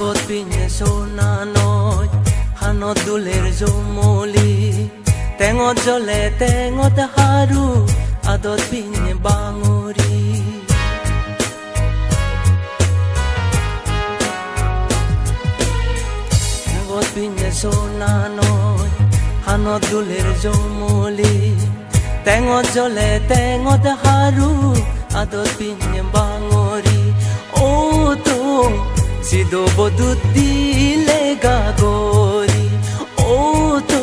আগত পিনে সোনা নয় হানত দুলেৰ জমলি টেঙত জ্বলে টেঙত হাৰু আদত পিনে বাঙৰি আগত পিনে সোনা নয় হানত দুলেৰ জমলি টেঙত জ্বলে টেঙত হাৰু আদত পিনে বাঙৰি ও তো সিদো বদুত দিলে গাগরি ও তো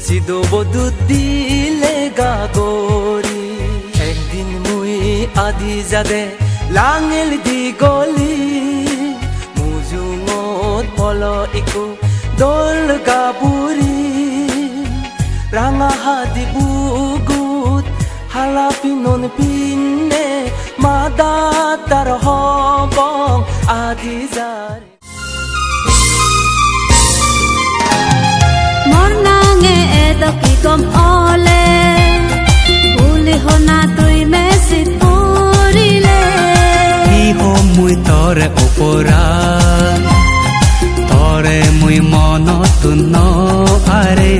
সিদো বদুত দিলে গাগরি একদিন মুই আদি যাদে লাঙেল দি গলি মুজুঙত পল ইকো দল গাবুরি রাঙা হাদি বুগুত হালা পিনন পিনে মাদা তার হবং আদি যারে মরনাঙে এদকি কম অলে বুলি হনা তুই মেসিত পৰিলে কি হম মুই তৰে অপৰাধ তৰে মুই মনত ন আৰে